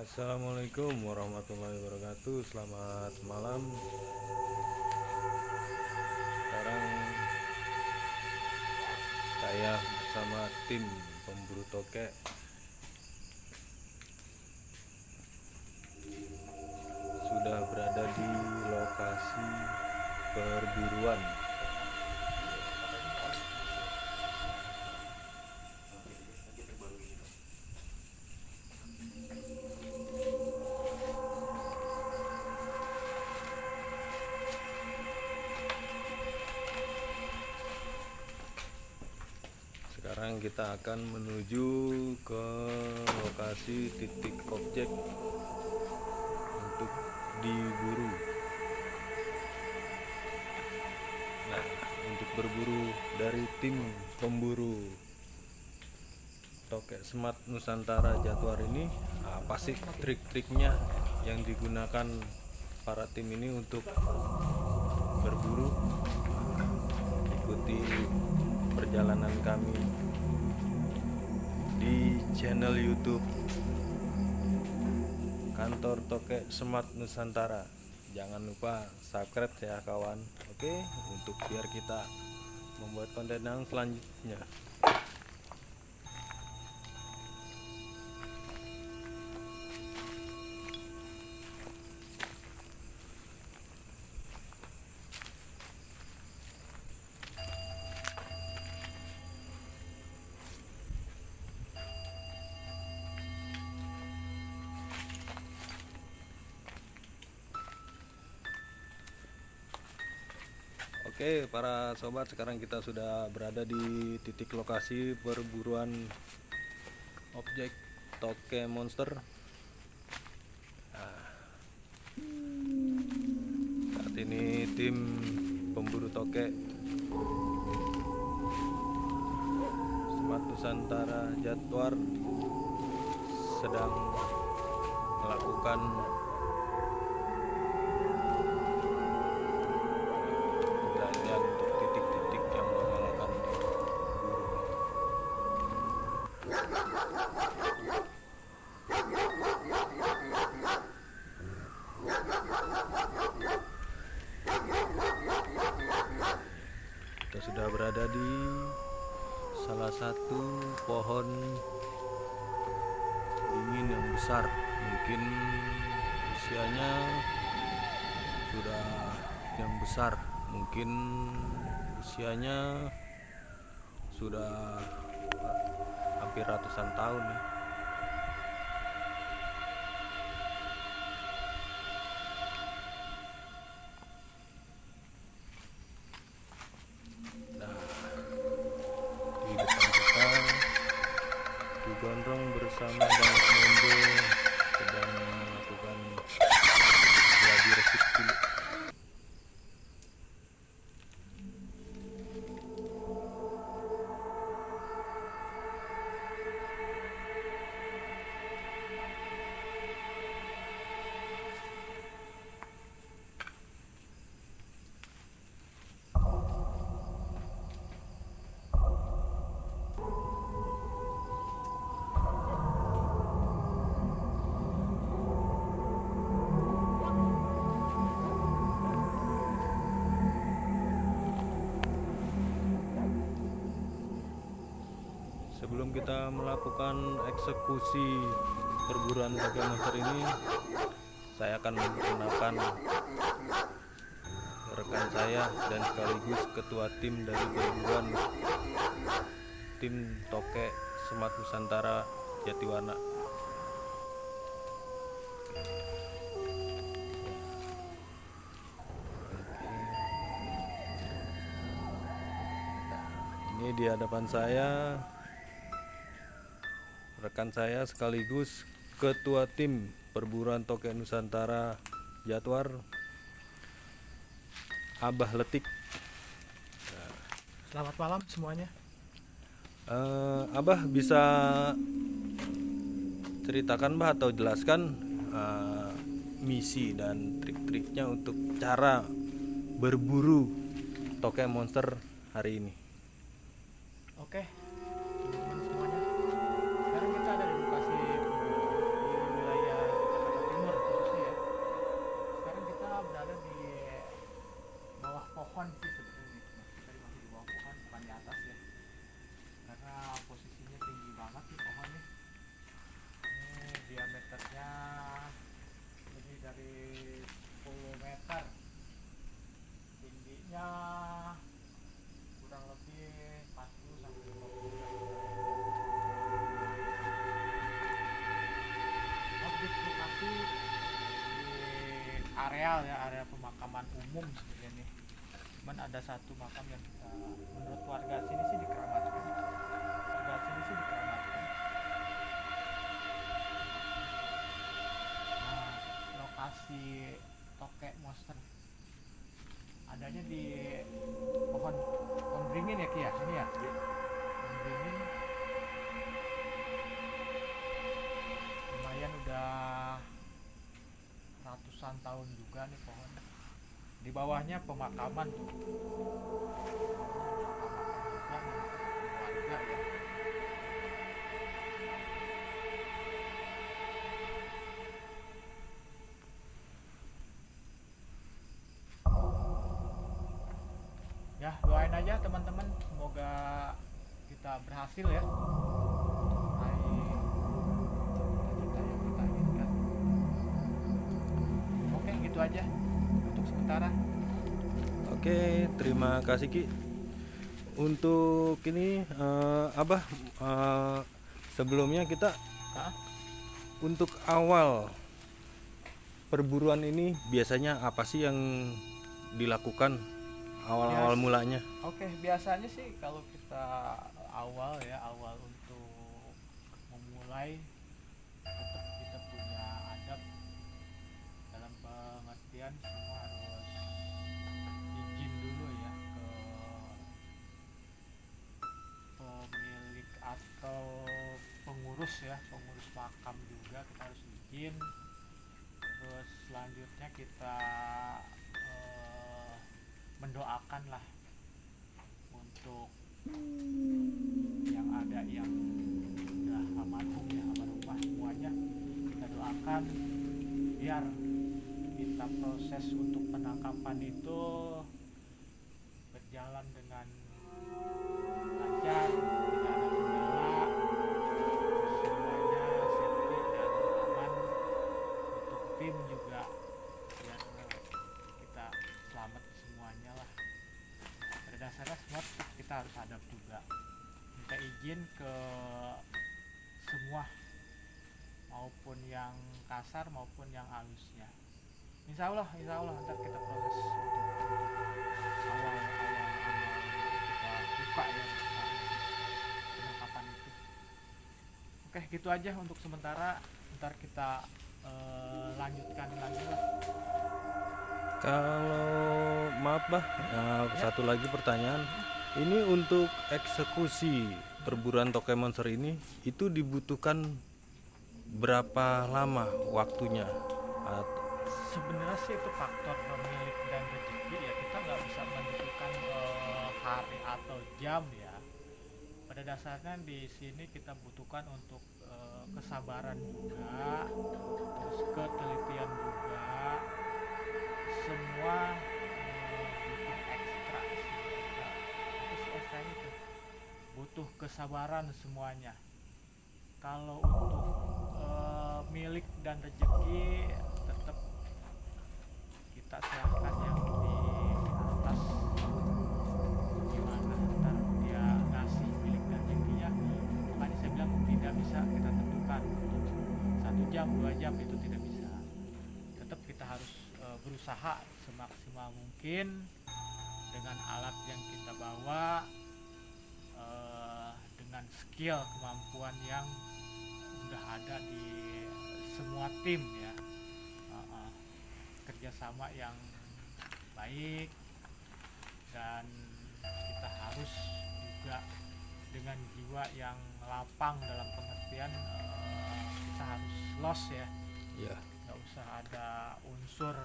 Assalamualaikum warahmatullahi wabarakatuh. Selamat malam. Sekarang saya bersama tim pemburu tokek sudah berada di lokasi perburuan. Sekarang kita akan menuju ke lokasi titik objek untuk diburu. Nah, untuk berburu dari tim pemburu tokek Smart Nusantara Jatuar ini, apa sih trik-triknya yang digunakan para tim ini untuk berburu? Ikuti perjalanan kami di channel YouTube Kantor Tokek Smart Nusantara. Jangan lupa subscribe ya kawan. Oke, untuk biar kita membuat konten yang selanjutnya. Oke, para sobat, sekarang kita sudah berada di titik lokasi perburuan objek tokek monster. Nah, saat ini tim pemburu tokek Smart Nusantara Jatuar sedang melakukan penggalian untuk titik-titik yang akan diburu. Kita sudah berada di salah satu pohon beringin yang besar, mungkin usianya sudah yang besar, mungkin usianya sudah hampir ratusan tahun nih. Nah, di depan kita digondrong bersama dengan Mondo sedang melakukan gladi resik cilik. Sebelum kita melakukan eksekusi perburuan tokek monster ini, saya akan memperkenalkan rekan saya dan sekaligus ketua tim dari perburuan tim tokek Smart Nusantara Jatiwarna. Ini di hadapan saya rekan saya sekaligus ketua tim perburuan tokek Nusantara Jatuar, Abah Letik. Selamat malam semuanya. Abah bisa ceritakan Bah atau jelaskan misi dan trik-triknya untuk cara berburu tokek monster hari ini. Oke, teman-teman semuanya. Sekarang kita ada di lokasi di wilayah pohon sih sebenarnya. Nah, kita masih di bawah pohon, bukan di atas ya. Karena posisinya tinggi banget nih pohon nih. Ini diameternya lebih dari 10 meter. Tingginya kurang lebih 40 sampai 50 meter. Objek lokasi di areal ya, area pemakaman umum sebenarnya nih. Cuman ada satu makam yang kita, menurut warga sini sih dikeramatkan. Warga sini sih dikeramatkan. Nah, lokasi tokek monster adanya di pohon pohon beringin ya Ki ya, ini ya. Pohon beringin lumayan udah ratusan tahun juga nih pohon. Di bawahnya pemakaman tuh. Pemakaman juga warga ya. Ya, doain aja teman-teman, semoga kita berhasil ya meraih cita-cita yang kita inginkan. Oke, gitu aja untuk sementara. Oke, terima kasih Ki. Untuk ini Abah, sebelumnya kita Hah? untuk awal perburuan ini biasanya apa sih yang dilakukan awal-awal Bias- mulanya? Oke, biasanya sih kalau kita awal ya, awal untuk memulai, tetap kita punya adab dalam pengertian semua harus izin dulu ya ke pemilik atau pengurus ya, pengurus makam juga kita harus izin. Terus selanjutnya kita mendoakan lah untuk yang ada yang udah almarhum ya, almarhumah semuanya kita doakan biar kita proses untuk penangkapan itu berjalan dengan lancar, tidak ada kendala, semuanya safety dan aman untuk tim juga, biar kita selamat semuanya lah. Pada dasarnya semua kita harus hadap juga, minta izin ke semua, maupun yang kasar maupun yang halusnya. Insya Allah ntar kita proses untuk awal kita buka ya penangkapan itu. Oke, gitu aja untuk sementara, ntar kita lanjutkan lagi lah. Kalau maaf Bah, satu lagi pertanyaan. Ini untuk eksekusi perburuan tokek monster ini itu dibutuhkan berapa lama waktunya? Sebenarnya sih itu faktor pemilik dan rezeki ya, kita nggak bisa menentukan hari atau jam ya. Pada dasarnya di sini kita butuhkan untuk kesabaran juga, terus ketelitian juga, semua butuh ekstra sih, apa sih ekstranya itu, butuh kesabaran semuanya. Kalau untuk milik dan rezeki tetap kita serahkan yang di atas, gimana ntar dia ngasih milik dan rezekinya. Makanya saya bilang tidak bisa kita tentukan untuk 1 jam 2 jam, itu tidak bisa. Tetap kita harus berusaha semaksimal mungkin dengan alat yang kita bawa, dengan skill kemampuan yang udah ada di semua tim ya. Kerjasama yang baik, dan kita harus juga dengan jiwa yang lapang dalam pengertian kita harus los ya, Ya. nggak usah ada unsur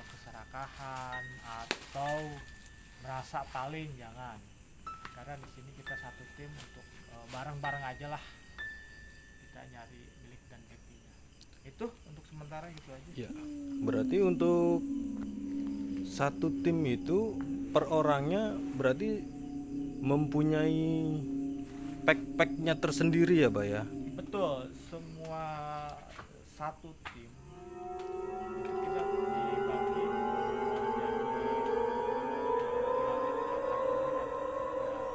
keserakahan atau merasa paling, jangan. Karena di sini kita satu tim untuk bareng-bareng aja lah kita nyari milik dan rezekinya. Itu untuk sementara gitu aja. Ya. Berarti untuk satu tim itu per orangnya berarti mempunyai pack-packnya tersendiri ya, Pak ya? Betul, semua satu tim itu kita dibagi jadi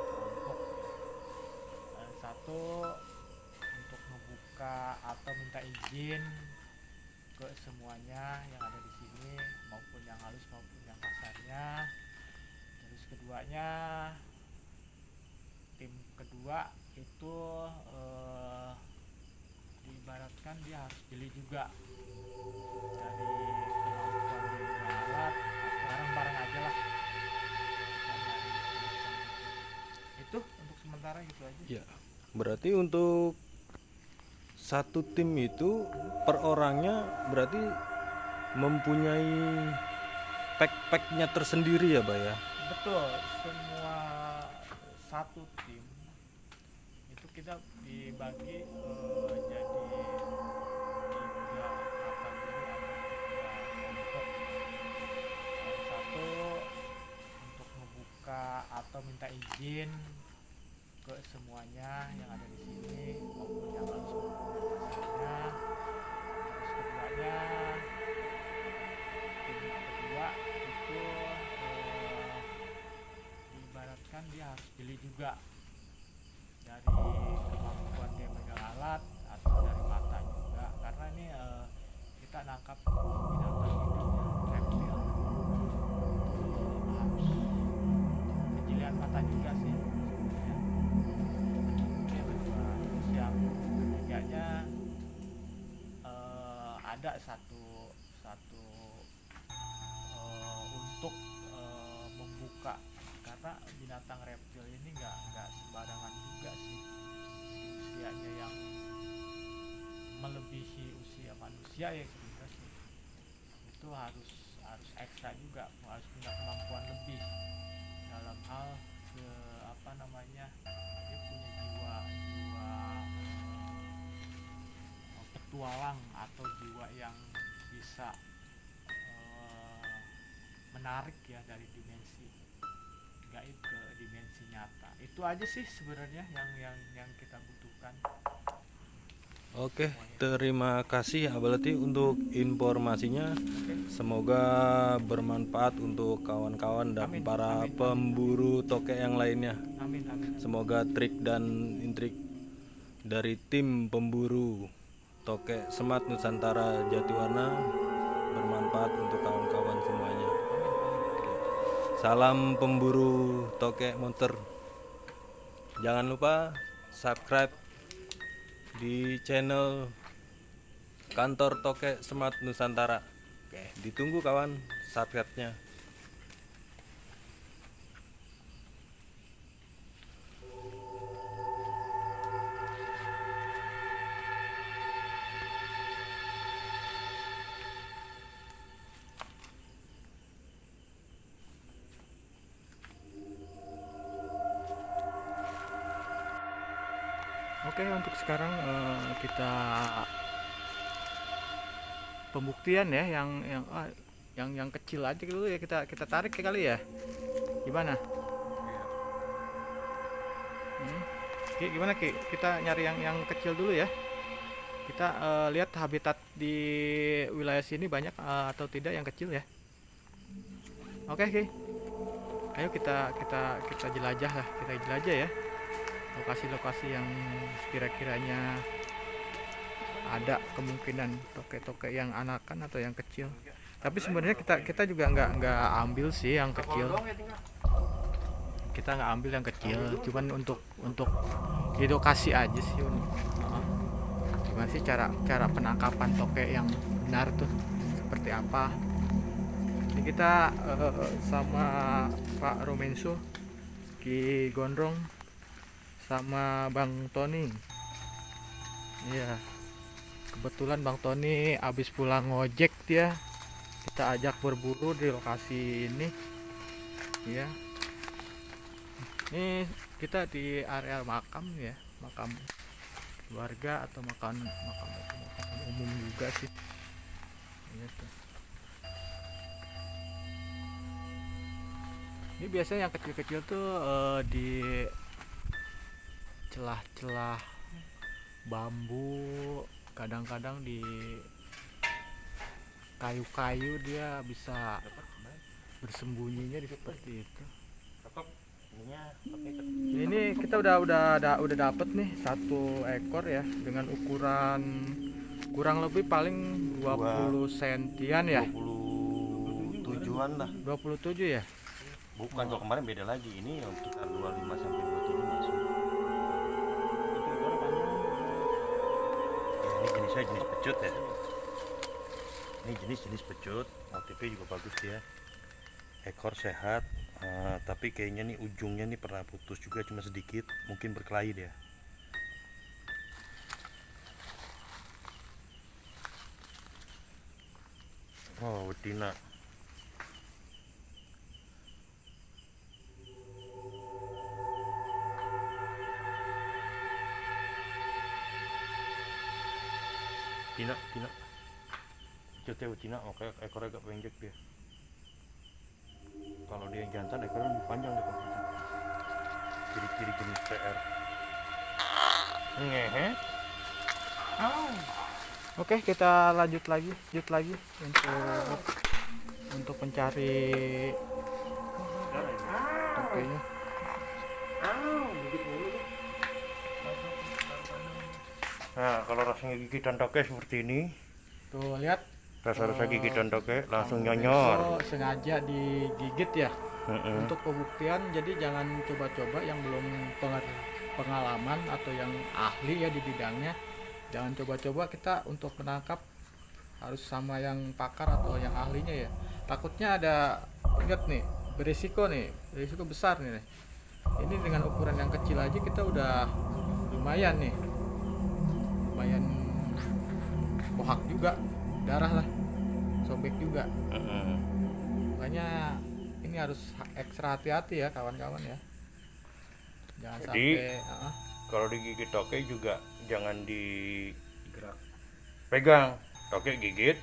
kelompok ya. Satu untuk ngebuka atau minta izin ke semuanya yang ada di sini, maupun yang halus maupun yang kasarnya. Terus keduanya, tim kedua itu diibaratkan dia harus beli juga dari kemampuan dia beralat, bareng-bareng aja lah. Itu untuk sementara gitu aja. Ya. Berarti untuk satu tim itu per orangnya berarti mempunyai pack-packnya tersendiri ya, Pak ya? Betul, semua satu tim itu kita dibagi jadi 3 kategori atau 3 kelompok. Satu untuk ngebuka atau minta izin ke semuanya yang ada di sini, maupun yang harus maupun yang kasarnya. Terus keduanya, tim kedua itu diibaratkan dia harus beli juga dari kemampuan dia megang alat atau dari mata juga, karena ini kita nangkap binatang hidupnya reptil, harus kejelian mata juga sih sebenarnya. Oke, terus yang ketiganya ada satu satu untuk membuka, karena binatang reptil ini nggak sembarangan juga sih, usianya yang melebihi usia manusia ya sebenarnya sih. Itu harus ekstra juga, harus punya kemampuan lebih dalam hal apa namanya, dia punya jiwa petualang atau jiwa yang bisa menarik ya dari dimensi gaib ke dimensi nyata. Itu aja sih sebenarnya yang kita butuhkan. Oke, terima kasih Abalati untuk informasinya. Semoga bermanfaat untuk kawan-kawan dan Amin, para amin, pemburu tokek yang lainnya. Amin, amin. Semoga trik dan intrik dari tim pemburu tokek Semat Nusantara Jatiwarna bermanfaat untuk kawan-kawan semuanya. Salam pemburu tokek monster. Jangan lupa subscribe di channel kantor tokek Semat Nusantara. Oke, ditunggu kawan subscribe-nya. Oke, untuk sekarang kita pembuktian ya, yang kecil aja dulu ya, kita tarik ya kali ya. Gimana? Ki, gimana Ki? Kita nyari yang kecil dulu ya. Kita lihat habitat di wilayah sini banyak atau tidak yang kecil ya. Oke Ki. Ayo kita jelajah lah, kita jelajah ya. Lokasi-lokasi yang kira-kiranya ada kemungkinan tokek-tokek yang anakan atau yang kecil. Tapi sebenarnya kita juga nggak ambil sih yang kecil. Kita nggak ambil yang kecil, cuman untuk edukasi aja sih. Gimana sih cara penangkapan tokek yang benar tuh seperti apa? Ini kita sama Pak Romenso, Ki Gondrong, sama Bang Tony. Iya. Kebetulan Bang Tony abis pulang ngojek dia. Kita ajak berburu di lokasi ini. Ya. Ini kita di area makam ya, makam keluarga atau makam umum juga sih. Gitu. Ini biasanya yang kecil-kecil tuh di celah-celah bambu, kadang-kadang di kayu-kayu dia bisa bersembunyinya di seperti itu. Ini kita udah dapet nih satu ekor ya dengan ukuran kurang lebih paling 20 sentian ya. 27-an lah. 27 ya. Bukan, kalau kemarin beda lagi. Ini yang sekitar 25 sampai 27 masuk. Ya, ini jenisnya jenis pecut ya. Ini jenis pecut, motifnya juga bagus dia. Ekor sehat, tapi kayaknya nih ujungnya nih pernah putus juga, cuma sedikit, mungkin berkelahi dia. Oh, betina. Betina. Cutnya betina, makanya ekornya agak pendek dia. Kalau dia yang jantan ekornya lebih panjang deh kalau gitu. Ciri-ciri jenis PR. Ngehe. Oke, kita lanjut lagi untuk mencari tokenya. Nah, kalau rasanya gigitan toke seperti ini, Tuh lihat, rasa-rasa gigitan toke langsung Kang nyonyor. Beso sengaja digigit ya untuk pembuktian. Jadi jangan coba-coba yang belum pengalaman atau yang ahli ya di bidangnya. Jangan coba-coba kita untuk menangkap, harus sama yang pakar atau yang ahlinya ya. Takutnya ada, ingat nih, berisiko besar nih. Ini dengan ukuran yang kecil aja kita udah lumayan bohak juga, darah lah, sobek juga. Makanya ini harus ekstra hati-hati ya kawan-kawan ya. Jangan Jadi, sampai kalau digigit toke juga jangan dipegang. Toke gigit.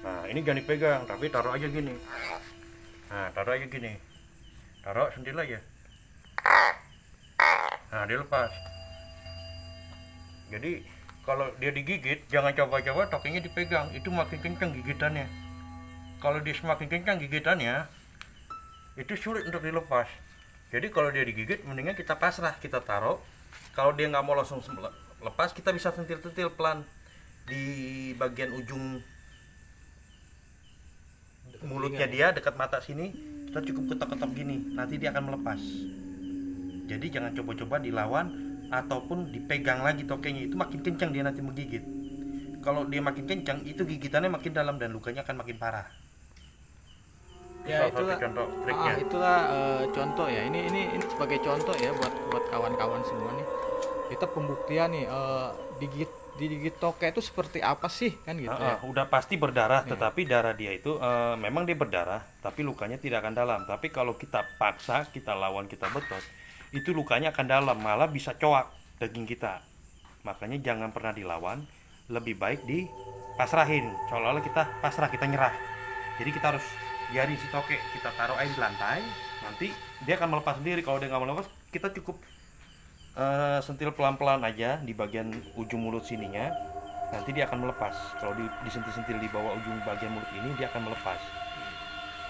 Nah, ini jangan dipegang, tapi taruh aja gini. Taruh sentil aja. Nah, dia lepas. Jadi kalau dia digigit, jangan coba-coba tokenya dipegang, itu makin kencang gigitannya. Kalau dia semakin kencang gigitannya, itu sulit untuk dilepas. Jadi kalau dia digigit, mendingan kita pasrah, kita taruh. Kalau dia nggak mau langsung lepas, kita bisa sentil-sentil pelan di bagian ujung mulutnya dia, dekat mata sini. Kita cukup ketok-ketok gini, nanti dia akan melepas. Jadi jangan coba-coba dilawan ataupun dipegang lagi tokenya, itu makin kencang dia nanti menggigit. Kalau dia makin kencang, itu gigitannya makin dalam dan lukanya akan makin parah. ya Salah satu itulah contoh triknya. contoh ya. Ini sebagai contoh ya buat kawan-kawan semua nih. Kita pembuktian nih, digigit toke itu seperti apa sih kan gitu ya. Udah pasti berdarah, tetapi darah dia itu memang dia berdarah, tapi lukanya tidak akan dalam. Tapi kalau kita paksa, kita lawan, kita betot, itu lukanya akan dalam, malah bisa coak daging kita. Makanya jangan pernah dilawan, lebih baik dipasrahin, seolah-olah kita pasrah, kita nyerah. Jadi kita harus biarin si toke, kita taruh air di lantai, nanti dia akan melepas sendiri. Kalau dia nggak mau lepas, kita cukup sentil pelan-pelan aja di bagian ujung mulut sininya, nanti dia akan melepas. Kalau disentil-sentil di bawah ujung bagian mulut ini, dia akan melepas.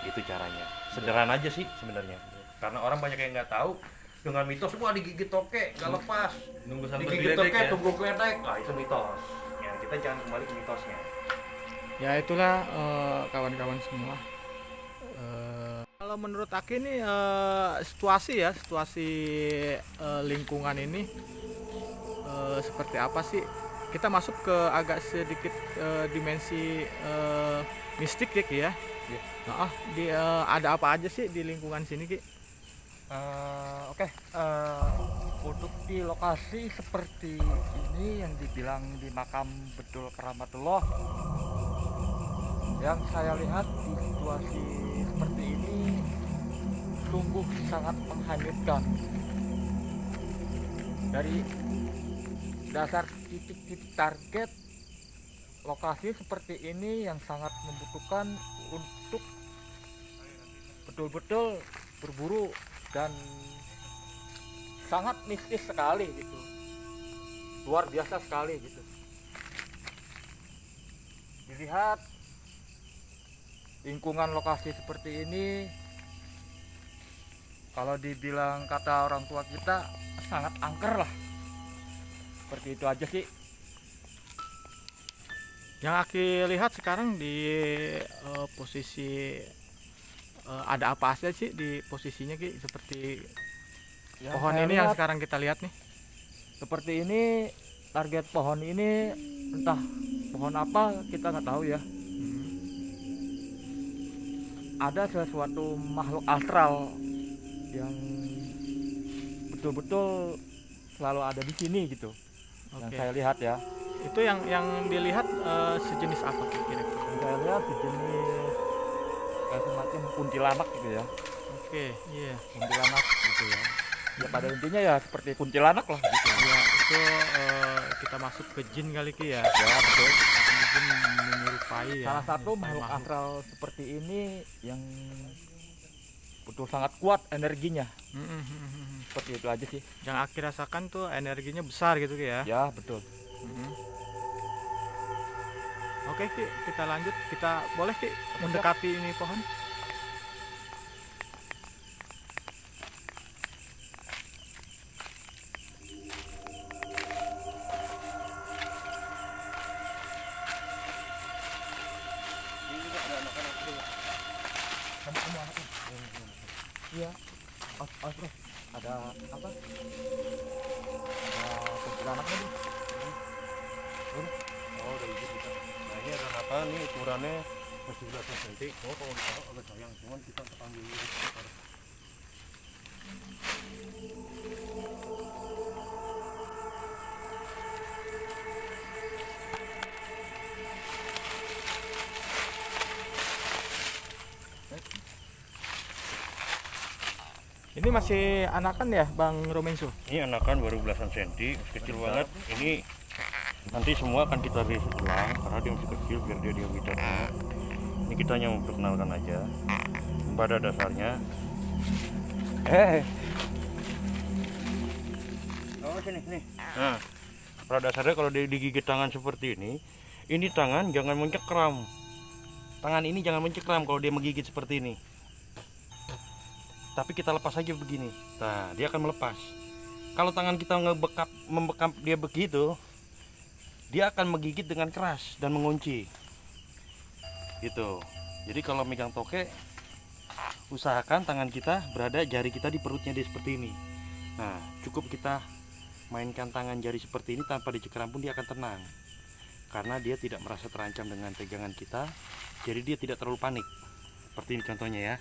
Itu caranya, sederhana aja sih sebenarnya, karena orang banyak yang nggak tahu dengan mitos, wah digigit toke nggak lepas, Nunggu sampai digigit diledek toke ya. tunggu gledek. Itu mitos ya, kita jangan kembali ke mitosnya. Ya itulah kawan-kawan semua. Kalau menurut Aki nih situasi lingkungan ini seperti apa sih? Kita masuk ke agak sedikit dimensi mistik ya Ki ya. Ada apa aja sih di lingkungan sini Ki? Oke, untuk di lokasi seperti ini yang dibilang di makam Bedul Keramatullah, yang saya lihat di situasi seperti ini sungguh sangat menghanyutkan. Dari dasar titik-titik target, lokasi seperti ini yang sangat membutuhkan untuk betul-betul berburu dan sangat mistis sekali gitu, luar biasa sekali gitu. Dilihat lingkungan lokasi seperti ini, kalau dibilang kata orang tua kita sangat angker lah, seperti itu aja sih. Yang Aki lihat sekarang di posisi ada apa aja sih di posisinya Ki? Seperti Yang pohon saya ini yang lihat sekarang kita lihat nih. seperti ini, target pohon ini entah pohon apa kita nggak tahu ya. Ada sesuatu makhluk astral yang betul-betul selalu ada di sini gitu. Yang Oke. saya lihat ya. Itu yang dilihat sejenis apa kira-kira? Yang saya lihat sejenis kayak semacam kuntilanak gitu ya. Oke, iya. Kuntilanak gitu ya. Ya pada intinya ya seperti kuntilanak lah gitu. Ya, itu kita masuk ke jin kali Ki ya. Ya betul. Jin menyerupai ya. Salah satu menyerupai makhluk astral seperti ini yang betul sangat kuat energinya. Seperti itu aja sih. Yang Aki rasakan tuh energinya besar gitu Ki ya. Ya betul. Oke Ki, kita lanjut. Kita boleh Ki mendekati ini pohon? Iya. Bro. Ada apa? Ada kuntilanak tadi. Oh, dari itu kita. Nah, ini ada apa nih ukurannya masih 12 cm. Oh, kalau ditaruh agak sayang, cuman kita ambil dulu. Ini masih anakan ya Bang Romensu? Ini anakan baru belasan senti, masih kecil banget. Ini nanti semua akan kita rilis ulang karena dia masih kecil biar dia diameternya. Ini kita hanya memperkenalkan aja. Pada dasarnya oh sini. Nah, pada dasarnya kalau dia digigit tangan seperti ini tangan jangan mencekram. Tangan ini jangan mencekram kalau dia menggigit seperti ini. Tapi kita lepas aja begini. Nah, dia akan melepas. Kalau tangan kita membekap dia begitu, dia akan menggigit dengan keras dan mengunci. Gitu. Jadi kalau megang toke, usahakan tangan kita berada jari kita di perutnya dia seperti ini. Nah, cukup kita mainkan tangan jari seperti ini tanpa dicekram pun dia akan tenang. Karena dia tidak merasa terancam dengan pegangan kita, jadi dia tidak terlalu panik. Seperti ini contohnya ya.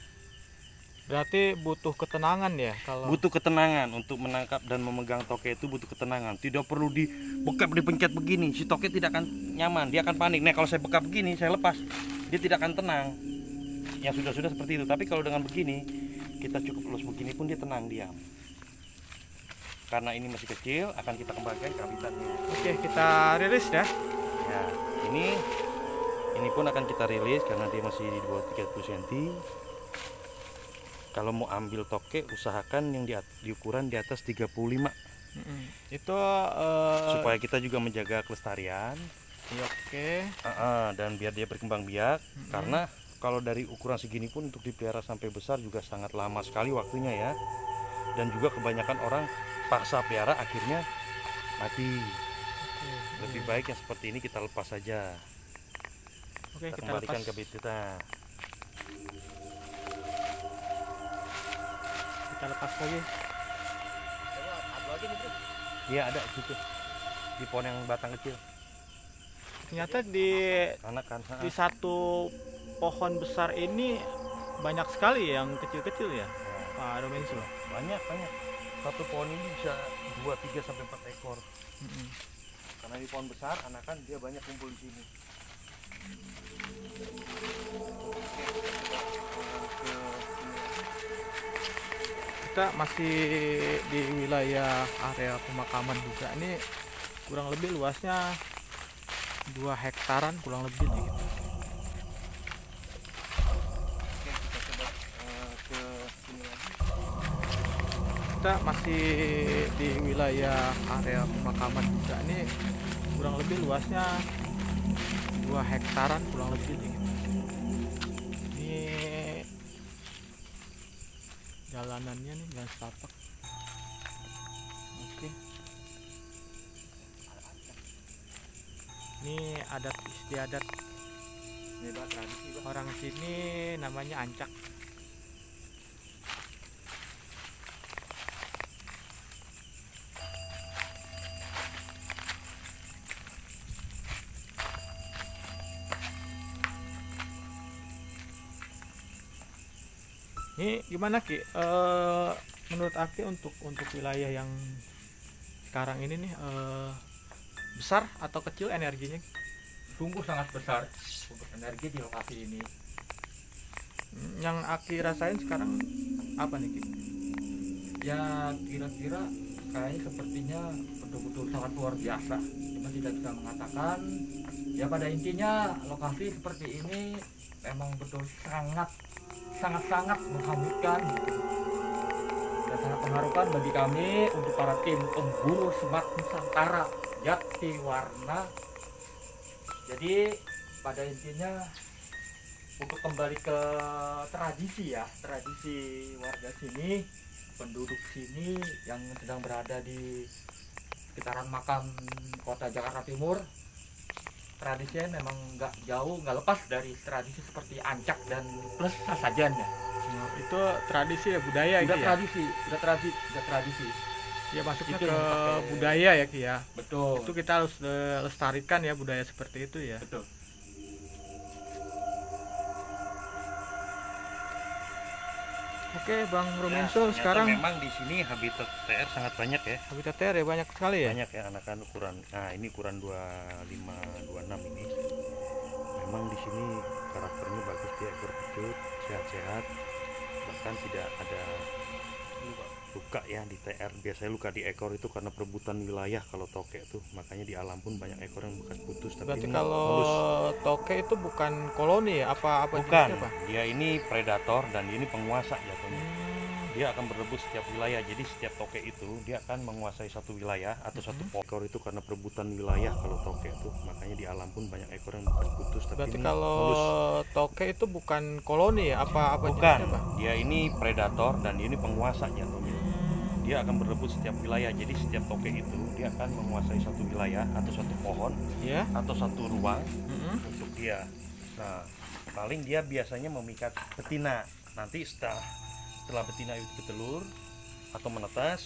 Berarti butuh ketenangan ya kalau Butuh ketenangan untuk menangkap dan memegang toke itu butuh ketenangan. Tidak perlu dibekap dipencet begini. Si toke tidak akan nyaman, dia akan panik. Nah, kalau saya bekap begini, saya lepas, dia tidak akan tenang. Yang sudah seperti itu. Tapi kalau dengan begini, kita cukup elus begini pun dia tenang, diam. Karena ini masih kecil, akan kita kembangkan ke habitatnya. Oke, kita rilis ya. Ya, ini pun akan kita rilis karena dia masih di bawah 30 cm. Kalau mau ambil toke, usahakan yang di ukuran di atas 35. Itu Supaya kita juga menjaga kelestarian. ya, oke. Dan biar dia berkembang biak. Karena kalau dari ukuran segini pun untuk dipelihara sampai besar juga sangat lama sekali waktunya ya. Dan juga kebanyakan orang paksa pelihara akhirnya mati. Lebih baik yang seperti ini kita lepas saja. Oke, Kita kita kembalikan lepas. ke bibit kita. Kita lepas lagi. Ada lagi nih, Bro. Iya, ada situ. Di pohon yang batang kecil. Ternyata di Anak kan. satu pohon besar ini banyak sekali yang kecil-kecil ya, Pak Romensu. Banyak. Satu pohon ini bisa 2, 3 sampai 4 ekor. Karena di pohon besar, anakan dia banyak kumpul di sini. Kita masih di wilayah area pemakaman juga. Ini kurang lebih luasnya 2 hektaran kurang lebih nih gitu. Oke, kita coba ke kita masih di wilayah area pemakaman juga. Ini kurang lebih luasnya 2 hektaran kurang lebih nih. Ini jalanannya nih, jalan setapak. Oke. Ini adat istiadat Ini Pak, tradisi Pak. orang sini, namanya ancak. Ini gimana Ki? Menurut Aki untuk wilayah yang sekarang ini nih, besar atau kecil energinya? Sungguh sangat besar untuk energi di lokasi ini. Yang Aki rasain sekarang apa nih Ki? Ya kira-kira kayaknya sepertinya betul-betul sangat luar biasa. Cuma tidak bisa mengatakan. Ya pada intinya lokasi seperti ini memang betul sangat menghanyutkan dan sangat mengharukan bagi kami untuk para tim pemburu semak Nusantara Jatiwarna. Jadi pada intinya untuk kembali ke tradisi warga sini, penduduk sini yang sedang berada di sekitaran makam kota Jakarta Timur, tradisinya memang nggak jauh, nggak lepas dari tradisi seperti ancak dan plus sasajannya. Itu tradisi ya, budaya Udah gitu ya? tradisi. Ya masuknya Itu ke yang pakai- budaya ya Ki ya. Betul. Itu kita harus lestarikan ya budaya seperti itu ya. Betul. Oke Bang Ya, Rumenso, ternyata sekarang memang di sini habitat TR sangat banyak ya. habitat TR ya banyak sekali ya. Banyak ya anakan ukuran. Nah, ini ukuran 25 26 ini. Memang di sini karakternya bagus, dia ekor kecil, sehat-sehat. Bahkan tidak ada luka ya di TR. Biasanya luka di ekor itu karena perebutan wilayah kalau tokek tuh. Makanya di alam pun banyak ekor yang bekas putus, tapi Berarti ini kalau halus. toke itu bukan koloni ya? Apa Bukan, jenisnya, Pak? dia ini predator dan ini penguasa jatuhnya. Dia akan berebut setiap wilayah. Jadi setiap toke itu dia akan menguasai satu wilayah atau satu ekor itu karena perebutan wilayah kalau toke itu. Makanya di alam pun banyak ekor yang bekas putus, tapi Berarti ini kalau halus. toke itu bukan koloni ya? Apa Bukan, jenisnya, Pak? dia ini predator dan ini penguasa jatuhnya. Dia akan berebut setiap wilayah. Jadi setiap toke itu dia akan menguasai satu wilayah atau satu pohon Ya. atau satu ruang Mm-mm. untuk dia. Nah, paling dia biasanya memikat betina. Nanti setelah betina itu bertelur atau menetas,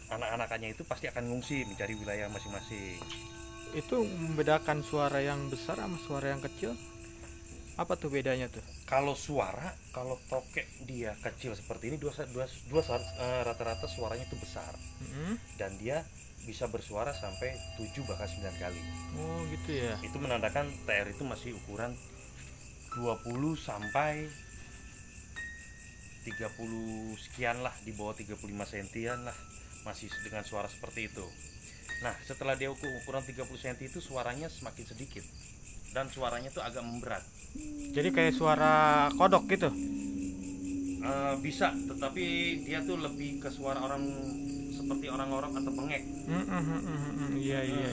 anak-anakannya itu pasti akan ngungsi mencari wilayah masing-masing. Itu membedakan suara yang besar sama suara yang kecil? Apa tuh bedanya tuh? Kalau suara, kalau tokek dia kecil seperti ini, rata-rata suaranya itu besar Mm-mm. dan dia bisa bersuara sampai 7 bahkan 9 kali. Oh gitu ya. Itu menandakan TR itu masih ukuran 20 sampai 30 sekian lah, di bawah 35 sentian lah, masih dengan suara seperti itu. Nah, setelah dia ukuran 30 cm itu suaranya semakin sedikit dan suaranya tuh agak memberat. Jadi kayak suara kodok gitu? Bisa, tetapi dia tuh lebih ke suara orang seperti orang-orang atau bengek. Iya iya.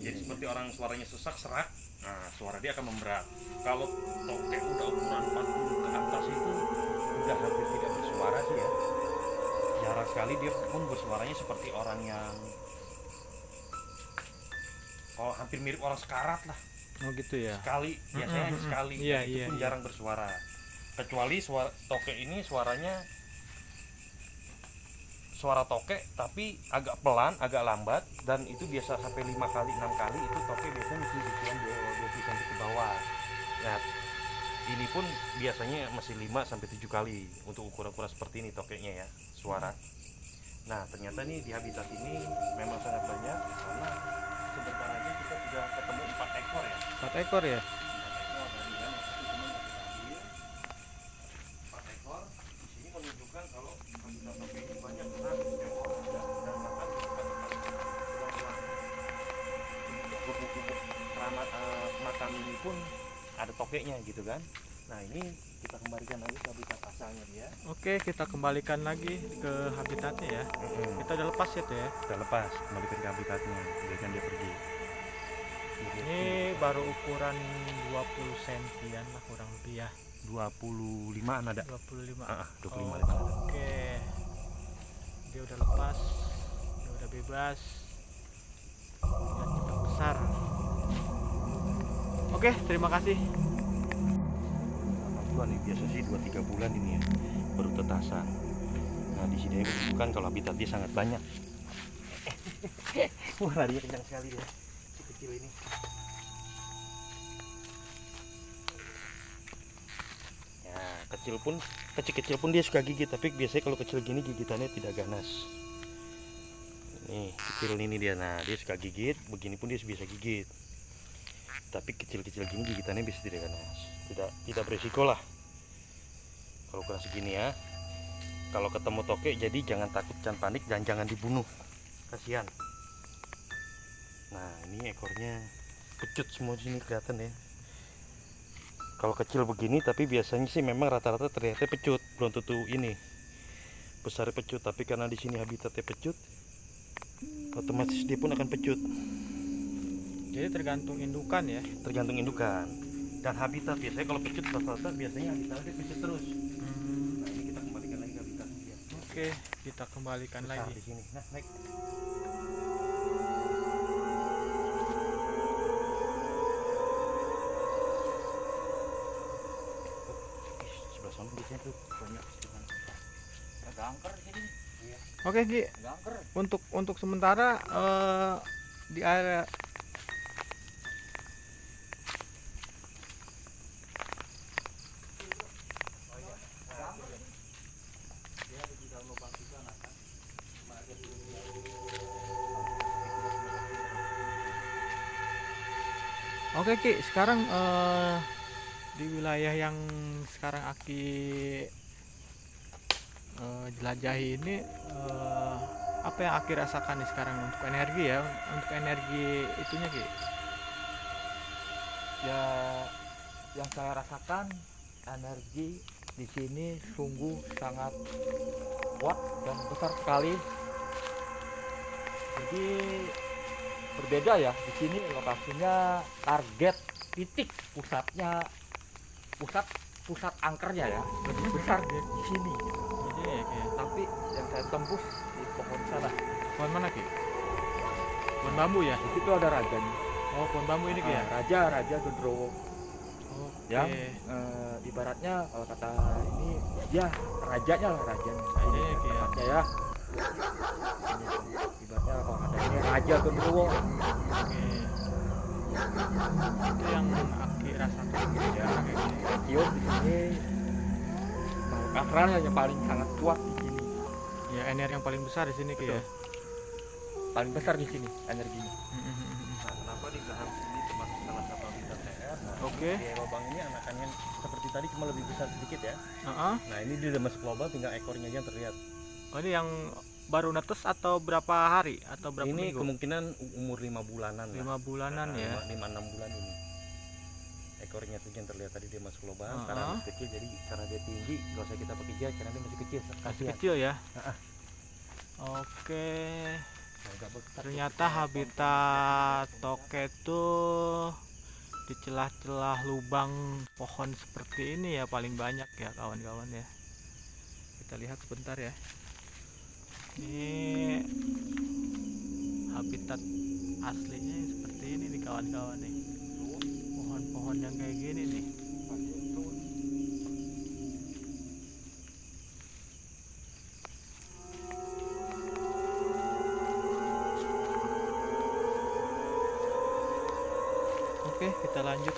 Jadi seperti orang suaranya sesak serak, nah suara dia akan memberat. Kalau tokek udah ukuran 40 ke atas itu udah hampir tidak bersuara sih ya. Jarang sekali dia pun bersuaranya seperti orang yang hampir mirip orang sekarat lah. Oh gitu ya. Sekali, biasanya sekali, Iya, dan itu iya, pun iya. jarang bersuara. Kecuali tokek ini suaranya suara tokek tapi agak pelan, agak lambat, dan itu biasa sampai 5 kali 6 kali. Itu tokek biasanya mesti ukuran 20 cm ke bawah. Nah, ini pun biasanya masih 5 sampai 7 kali untuk ukuran-ukuran seperti ini tokeknya ya, suara. Nah, ternyata nih di habitat ini memang sangat banyak, karena sebentar aja kita sudah ketemu 4 ekor ya. 4 ekor ya? 4 ekor di sini menunjukkan kalau habitat tokek ini banyak, karena ekor dan bahkan gubuk-gubuk keramat makam ini pun ada tokeknya gitu kan. Nah, ini kita kembalikan lagi ke habitat asalnya dia. Oke, kita kembalikan lagi ke habitatnya ya. Kita udah lepas ya tuh ya. Udah lepas, kembalikan ke habitatnya, biarkan dia pergi. Ini baru ukuran 20 sentian lah kurang lebih ya. 25an ada. 25. 25 Oh, ada. oke. Dia udah lepas, dia udah bebas. Dan cepat besar. Oke, terima kasih. Dua nih biasa sih 2-3 bulan ini ya baru tetasan. Nah di sini bukan kalau habitat dia sangat banyak. Wah larinya kencang sekali dia, si kecil ini. Ya kecil-kecil pun dia suka gigit, tapi biasanya kalau kecil gini gigitannya tidak ganas. Nih kecil ini dia, nah dia suka gigit, begini pun dia bisa gigit. Tapi kecil-kecil gini gigitannya bisa tidak ganas, tidak berisiko lah kalau kurang segini ya. Kalau ketemu toke jadi jangan takut, jangan panik, dan jangan dibunuh, kasihan. Nah ini ekornya pecut semua sini kelihatan ya. Kalau kecil begini, tapi biasanya sih memang rata-rata terlihatnya pecut, belum tentu ini besar pecut. Tapi karena di sini habitatnya pecut, otomatis dia pun akan pecut. Jadi tergantung indukan ya. Tergantung indukan dan habitat. Biasanya kalau pecut rata-rata biasanya habitatnya pecut terus. Nah ini kita kembalikan lagi ke habitatnya dia. Oke, kita kembalikan Besar lagi. di sini. Nah naik. Sebelah sana biasanya tuh banyak istilah. Ada angker di sini. Oke, Ki. Ada angker. Untuk sementara di area Oke Ki, sekarang di wilayah yang sekarang Aki jelajahi ini, apa yang Aki rasakan nih sekarang untuk energi ya, untuk energi itunya Ki? Ya, yang saya rasakan energi di sini sungguh sangat kuat dan besar sekali. Jadi berbeda ya, di sini lokasinya target titik pusat angkernya ya lebih besar dari di sini. Jadi ya Ki. Tapi yang saya tembus di pohon sana, Pohon mana Ki? Pohon bambu ya? di situ ada rajanya. Oh, pohon bambu ini Ki ya? Raja Gendrowo. Oke. Yang ibaratnya kalau kata ini ya rajanya lah, rajanya Rajanya, Ki, ya. tempatnya ya. Ibaratnya kalau kata ini Raja Gendrowo. Oke. Itu yang Aki rasakan gitu ya. Cium di sini makhluk astral yang paling sangat kuat di sini, Ya, energi yang paling besar di sini Ki ya. paling besar di sini energinya. Nah, kenapa dibilang ini termasuk salah satu habitat TR? Nah, Oke. di lubang ini anakannya seperti tadi cuma lebih besar sedikit ya. Heeh. Nah ini dia udah masuk lubang, tinggal ekornya aja yang terlihat. Oh, ini yang baru netes atau berapa hari atau berapa Ini minggu? kemungkinan umur 5 bulanan lah. 5 bulanan ya. 5-6 bulan ini. Ekornya tuh yang terlihat tadi dia masuk lubang. Ah. Karena masih kecil, jadi karena dia tinggi gak usah kita pakai jari karena dia masih kecil. Masih Kasihan. kecil ya. Ah. Oke. Nah, nggak besar. Ternyata habitat toke tuh di celah-celah lubang pohon seperti ini ya paling banyak ya kawan-kawan ya. Kita lihat sebentar ya. Ini habitat aslinya seperti ini nih kawan-kawan nih. Pohon-pohon yang kayak gini nih. Oke, kita lanjut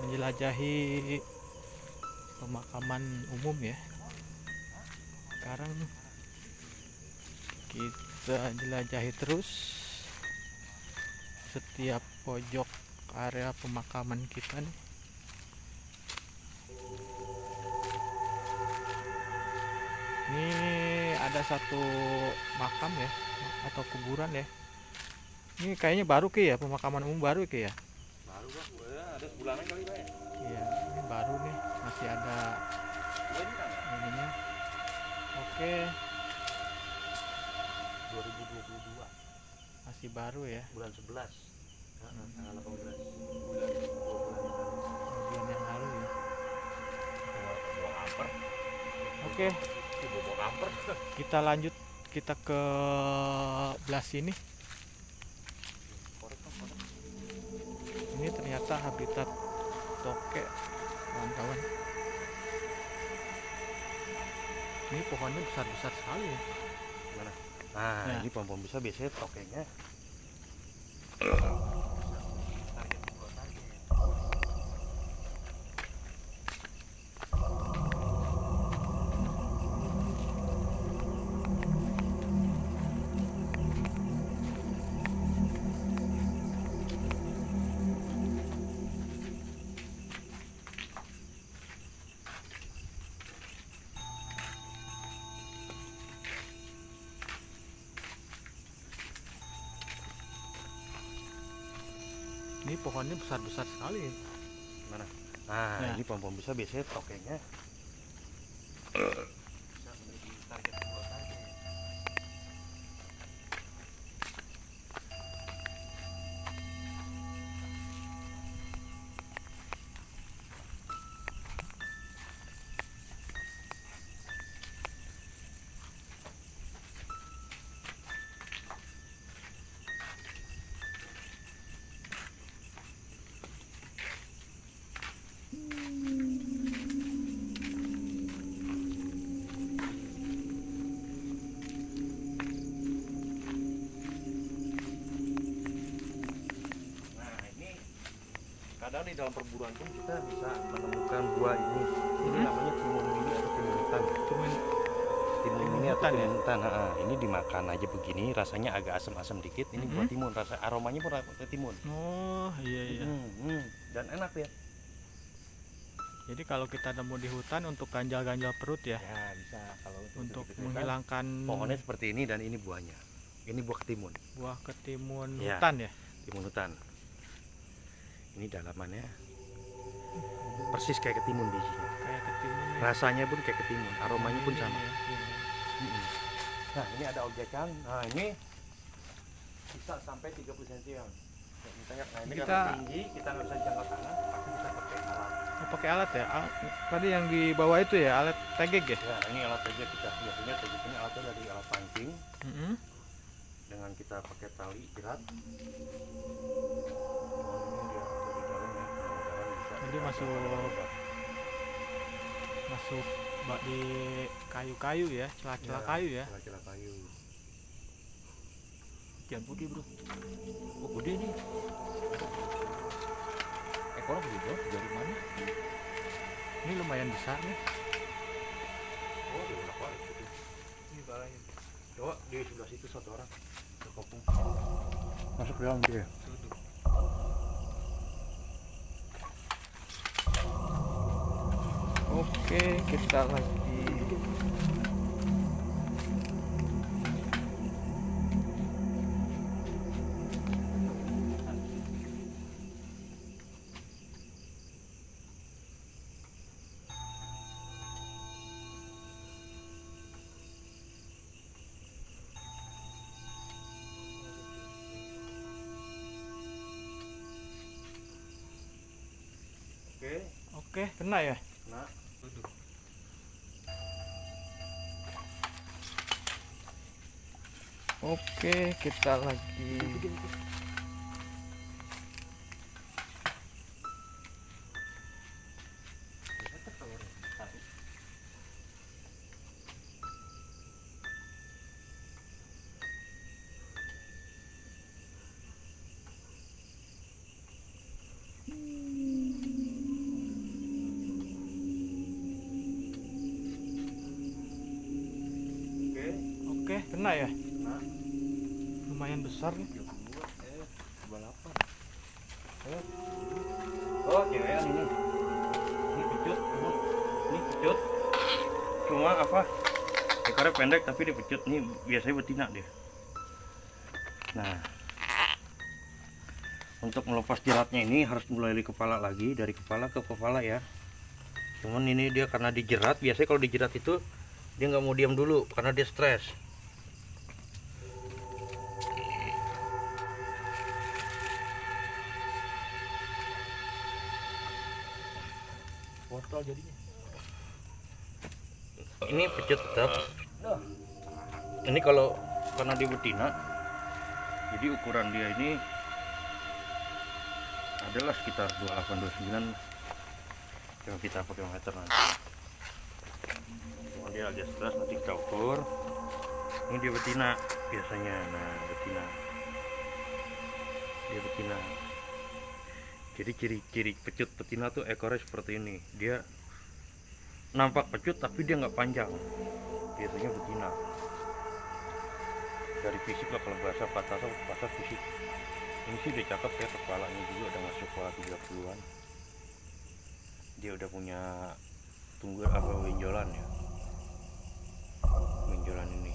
menjelajahi pemakaman umum ya. Sekarang kita jelajahi terus setiap pojok area pemakaman kita nih. Ini ada satu makam ya atau kuburan ya. Ini kayaknya baru Ki ya, pemakaman umum baru Ki ya. Baru Bang, ada sebulanan kali Bang. Iya, ini baru nih, masih masih ada ininya. Oke, 2022 masih baru ya, bulan 11 tanggal 18 bulan bulan yang lalu ya. bawa kamper Oke, bawa kamper kita lanjut, kita ke belah sini. Ini ternyata habitat tokek, kawan-kawan. Ini pohonnya besar-besar sekali ya. mana. Nah, Nah. ini pohon-pohon besar biasanya tokengnya Ini pohonnya besar-besar sekali ya. mana. Nah, Nah. ini pohon-pohon besar biasanya tokengnya kadang di dalam perburuan pun kita bisa menemukan buah ini. Ini namanya timun mini atau timun hutan. Timun mini atau hutan ya? timun hutan. Ini dimakan aja begini, rasanya agak asam-asam dikit. Ini buah timun, rasa aromanya pun rasa timun. Oh iya iya. Dan enak ya. Jadi kalau kita nemu di hutan untuk ganjal-ganjal perut ya, Ya bisa kalau untuk di hutan, menghilangkan pohonnya seperti ini dan ini buahnya. Ini buah ketimun, buah ketimun Ya. hutan ya. timun hutan. Ini dalamannya persis kayak ketimun bijinya. Kayak ketimun ya. Rasanya pun kayak ketimun, aromanya pun sama. Iya, iya. Nah ini ada objekan. Nah ini bisa sampai 30 cm. Nah ini Kita- karena tinggi kita nggak bisa jangkau tangan, pasti kita pakai alat. Oh, pakai alat ya. Tadi yang di bawah itu ya, alat tegek ya. Ya ini alat tegek kita biasanya tegek ini alatnya dari alat pancing Mm-mm. dengan kita pakai tali jerat. Jadi masuk di kayu-kayu ya, celah-celah kayu ya. Celah-celah kayu. Ikan putih bro. Oh gede nih. Ekornya gede bro. Dari mana? Ini lumayan besar nih. Oh di mana Pak? Ini balanya. Coba di sebelah situ satu orang terkepung. Masuk ke dalam dia. Oke, kita lagi. Oke. Oke, kena ya. Nah. Oke, kita lagi. Oke. Oke, kena ya. Nah. Lumayan besar nih. Balapan. Oh, cewekan ini. Ini pecut, ini pecut. Cuma apa? Ekornya pendek tapi dia pecut. Ini biasanya betina dia. Nah, untuk melepas jeratnya ini harus mulai dari kepala lagi, dari kepala ke kepala ya. Cuman ini dia karena dijerat, biasanya kalau dijerat itu dia nggak mau diam dulu karena dia stres. Wortel jadinya. Ini pecut tetap. Ini kalau karena dia betina, jadi ukuran dia ini adalah sekitar 28-29. Coba kita pakai meter nanti. Cuma dia agak stres, nanti kita ukur. Ini dia betina biasanya. Nah, betina. Dia betina. Jadi ciri-ciri pecut betina tuh ekornya seperti ini. Dia nampak pecut tapi dia nggak panjang. Biasanya betina. Dari fisik lah, kalau bahasa pasar fisik. Ini sih udah cakep ya, kepalanya juga udah masuk kepala 30-an. Dia udah punya tunggur apa benjolan ya. Benjolan ini.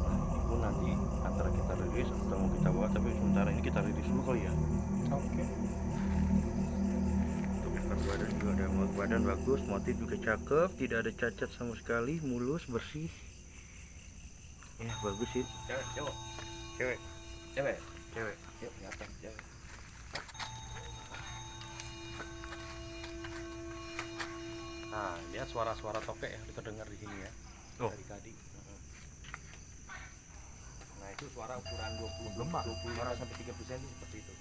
Nah, ini pun nanti antara kita rilis atau mau kita bawa, tapi sementara ini kita rilis dulu kali ya. Oke. Untuk ekor badan juga ada badan bagus, motif juga cakep, tidak ada cacat sama sekali, mulus, bersih. Ya bagus sih. Cewek, cowok. Cewek, Cewek. cewek. Yuk, kelihatan cewek. Nah, lihat suara-suara tokek ya, kita dengar di sini ya. Oh. Dari tadi. Nah, itu suara ukuran 20 Lemak. 25 sampai 30 cm seperti itu.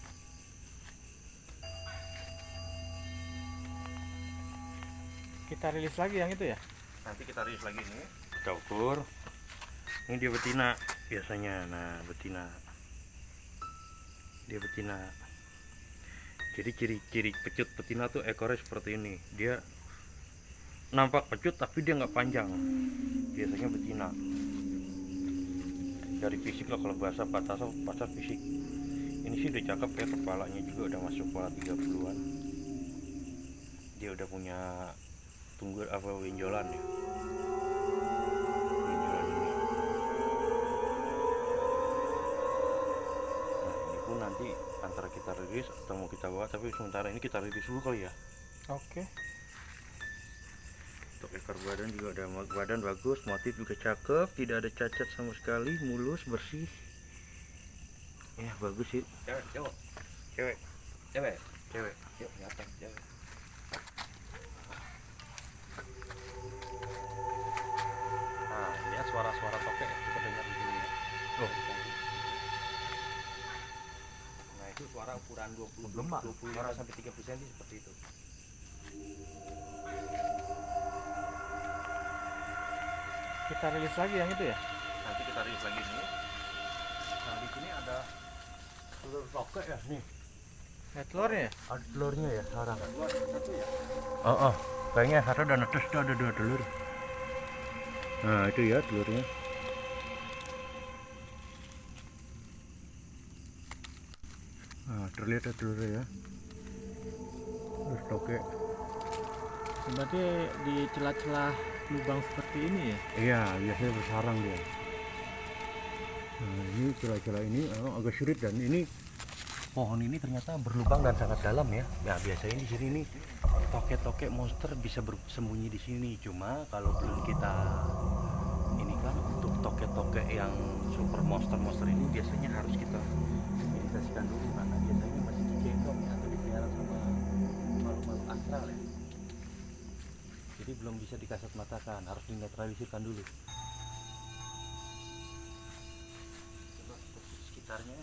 Kita rilis lagi yang itu ya. Nanti kita rilis lagi nih. Kita ukur. Ini dia betina biasanya. Nah, betina. Dia betina. Jadi ciri-ciri pecut betina tuh ekornya seperti ini. Dia nampak pecut tapi dia nggak panjang. Biasanya betina. Dari fisik lah, kalau bahasa pasar fisik. Ini sih udah cakep ya, kepalanya juga udah masuk kepala 30-an. Dia udah punya tunggur apa benjolan ya. Benjolan ini. Nah, ini pun nanti antara kita rilis atau mau kita bawa, tapi sementara ini kita rilis dulu kali ya. Oke. Untuk ekor badan juga ada badan bagus, motif juga cakep, tidak ada cacat sama sekali, mulus, bersih. Ya bagus sih. Cewek, cowok. Cewek, Cewek. cewek. Yuk, kelihatan cewek. Nah, lihat suara-suara tokek ya, kita dengar di sini ya. Oh. Dari tadi. Nah, itu suara ukuran 20 Lemak. 25 sampai 30 cm seperti itu. Kita rilis lagi yang itu ya. Nanti kita rilis lagi nih. Nah, di sini ada telur tokek ya nih. Lihat telurnya ya. Ada telurnya ya sekarang. Satu ya. Oh, kayaknya satu dan atas itu ada 2 telur. Nah, itu ya telurnya. Nah, terlihat ya telurnya ya. Telur tokek. Berarti di celah-celah lubang seperti ini ya. Iya, biasanya bersarang dia. Nah, ini celah-celah ini agak sulit, dan ini pohon ini ternyata berlubang dan sangat dalam ya. Nah, biasanya di sini nih tokek-tokek monster bisa bersembunyi di sini. Cuma kalau belum kita ini kan, untuk tokek-tokek yang super monster ini biasanya harus kita meditasikan dulu, karena biasanya masih digendong ya, atau dipelihara sama makhluk-makhluk astral ya. Jadi belum bisa dikasat matakan, harus dinetralisirkan dulu. Coba sekitarnya.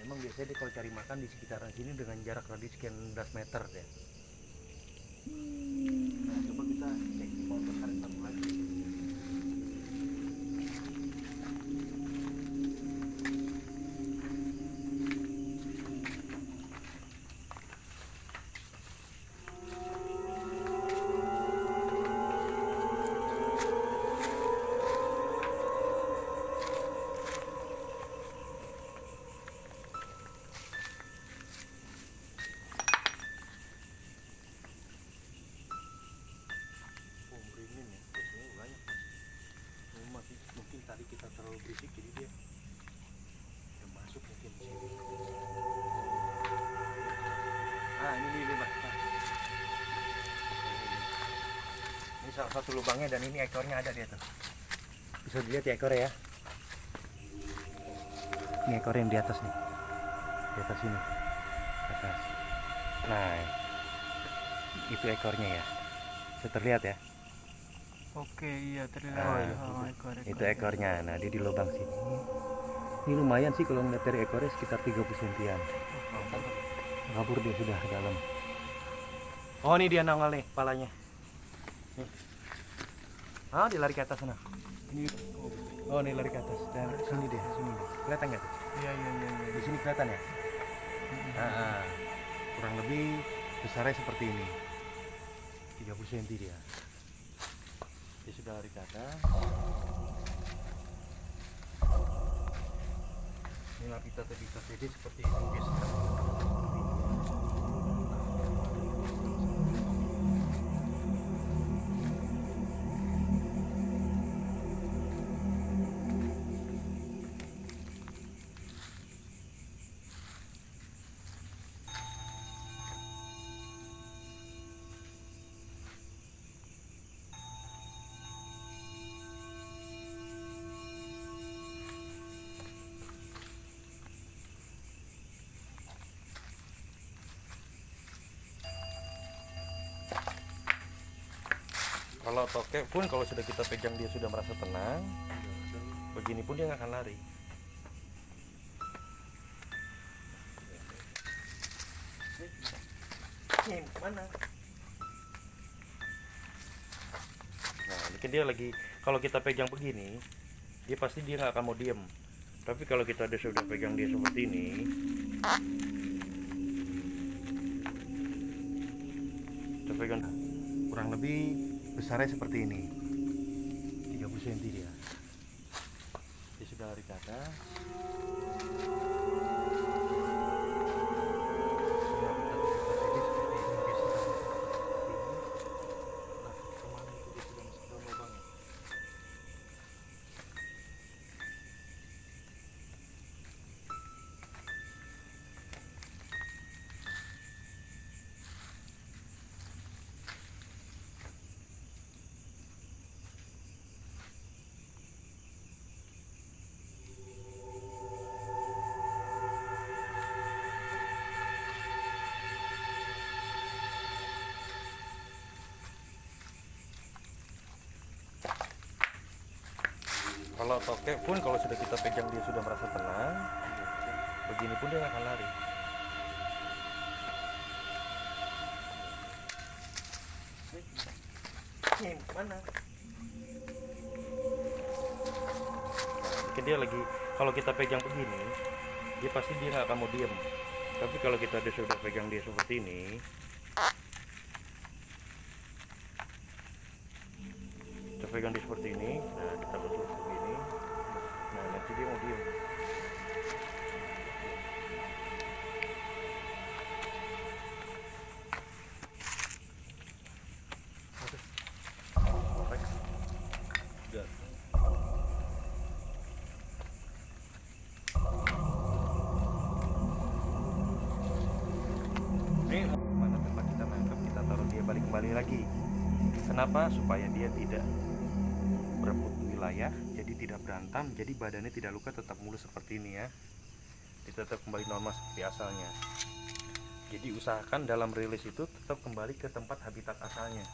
Emang biasanya dia kalau cari makan di sekitaran sini dengan jarak radius sekian 11 meter deh. Nah, coba kita cek di pohon besar satu lagi. salah satu lubangnya dan ini ekornya ada di atas. Bisa dilihat ya ekornya ya. Ini ekor yang di atas nih. Di atas sini. Atas. Nah, itu ekornya ya. Bisa terlihat ya. Oke, iya terlihat. Itu ekornya. Nah, dia di lubang sini. Ini lumayan sih kalau ngeliat dari ekornya sekitar 30 cm-an. Kabur dia sudah dalam. Oh, ini dia nongol nih kepalanya. Nih. Ah, dia lari ke atas sana. Ini. Oh, ini lari ke atas. Dan sini dia, sini dia. Kelihatan nggak tuh? Iya. Di sini kelihatan ya? Kurang lebih besarnya seperti ini. 30 cm dia. Dia sudah lari ke atas. Ini habitat jadi seperti itu guys. Kalau tokek pun kalau sudah kita pegang dia sudah merasa tenang, begini pun dia nggak akan lari. Mana? Nah, ini kan dia lagi, kalau kita pegang begini, dia pasti dia nggak akan mau diem. Tapi kalau kita sudah pegang dia seperti ini, kita pegang kurang lebih besarnya seperti ini, 30 cm dia. Dia sudah lari ke atas. Kalau tokek pun kalau sudah kita pegang dia sudah merasa tenang, begini pun dia nggak akan lari. Mana? Nah, dia lagi, kalau kita pegang begini, dia pasti dia nggak akan mau diem. Tapi kalau kita sudah pegang dia seperti ini, kita pegang dia seperti ini, nah kita bentuk begini, nah nanti dia mau diem. Ini mana tempat kita nangkep, kita taruh dia balik kembali lagi. Kenapa? Supaya dia tidak berebut wilayah, jadi tidak berantem, jadi badannya tidak luka, tetap mulus seperti ini ya. Dia tetap kembali normal seperti asalnya. Jadi usahakan dalam rilis itu tetap kembali ke tempat habitat asalnya.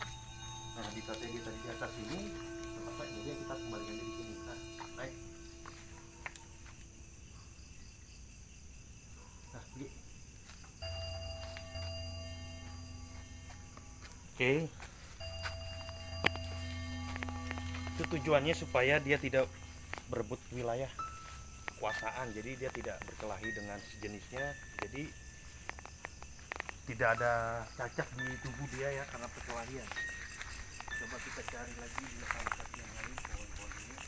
Nah, habitatnya dia tadi di atas ini, tempat jadi kita kembalikan dia di sini. Nah, naik. Nah, pergi. Oke. Itu tujuannya supaya dia tidak berebut wilayah kekuasaan, jadi dia tidak berkelahi dengan sejenisnya, jadi tidak ada cacat di tubuh dia ya karena perkelahian. Coba kita cari lagi di habitat yang lain pohon-pohon ini.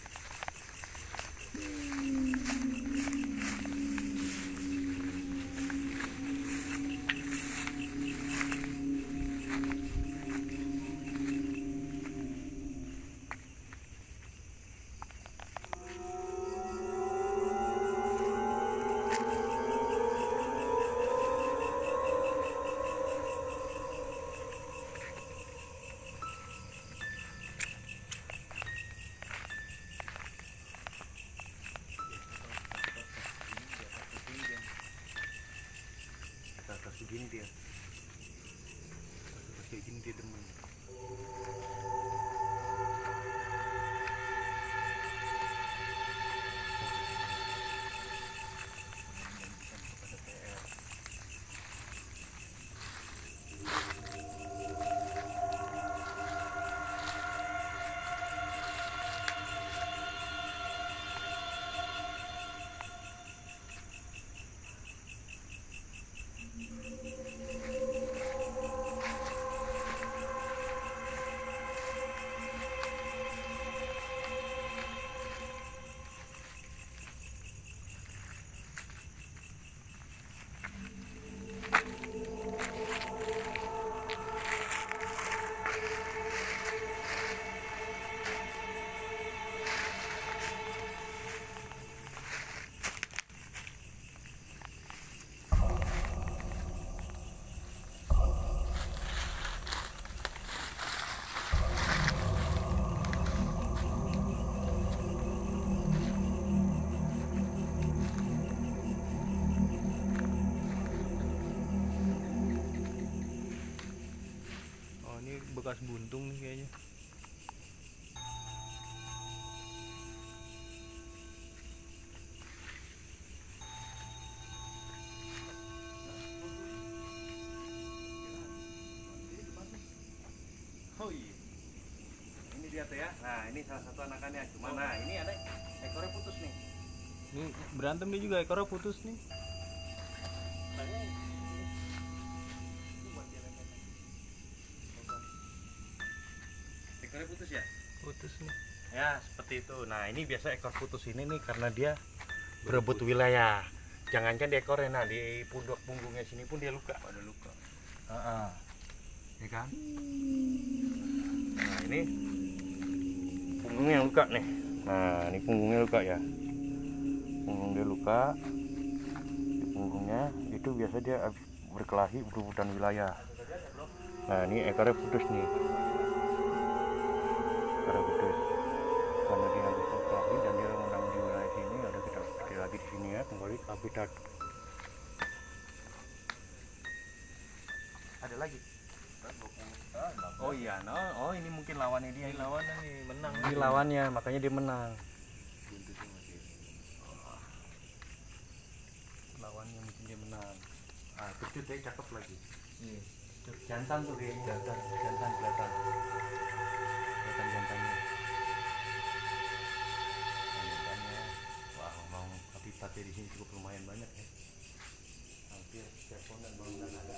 kayak gini dia demen. Oh, ini bekas buntung nih kayaknya. Oh iya. Ini dia tuh ya. Nah, ini salah satu anakannya. Cuma nah, ini ada ekornya putus nih. Ini berantem dia juga, ekornya putus nih. Ekornya putus ya? Putus nih. Ya, seperti itu. Nah, ini biasa ekor putus ini nih karena dia berebut wilayah. Jangankan di ekornya, nah di punggungnya sini pun dia luka. Ada luka. Ya kan? Nah, ini punggungnya yang luka nih. Nah, ini punggungnya luka ya. Punggung dia luka. Di punggungnya itu biasa dia berkelahi berebutan wilayah. Nah, ini ekornya putus nih. Ekornya putus. Karena dia habis berkelahi dan dia menang di wilayah sini, ada kita lagi di sini ya, kembali ke habitat. Ada lagi. Oh iya, no. Oh ini mungkin lawannya dia. Ini lawannya nih, menang. Ini lawannya, makanya dia menang. Lawannya mungkin dia menang. Ah, itu dia cakep lagi. Jantan tuh dia, jantan kelihatan. Kelihatan jantannya. Nah, jantannya, wah, memang habitatnya di sini cukup lumayan banyak ya. Hampir setiap pohon dan bangunan ada.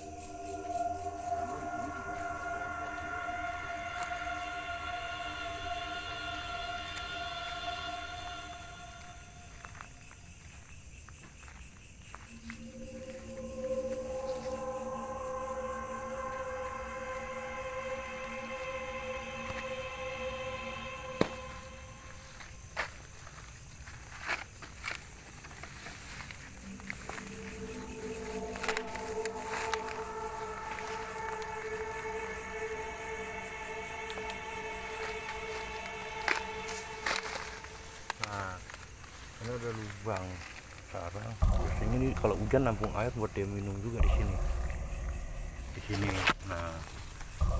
Nah, ini ada lubang. Sekarang biasanya ini kalau hujan nampung air buat dia minum juga di sini. Di sini. Nah,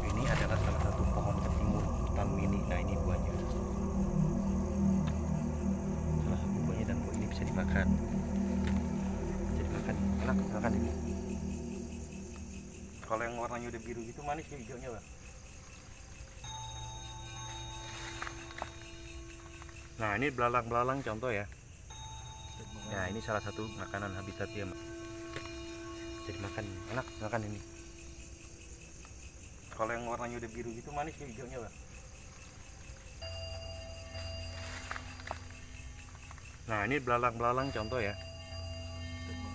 ini adalah salah satu pohon ketimun hutan mini. Nah, ini buahnya. Salah satu buahnya dan buah ini bisa dimakan. Bisa dimakan. Enak makan ini. Kalau yang warnanya udah biru gitu manis ya hijaunya, Bang. Nah, ini belalang contoh ya. Ya, ini salah satu makanan habitat dia. Jadi makan, enak makan ini. Kalau yang warnanya udah biru gitu manis ya hijaunya, Bang. Nah, ini belalang contoh ya.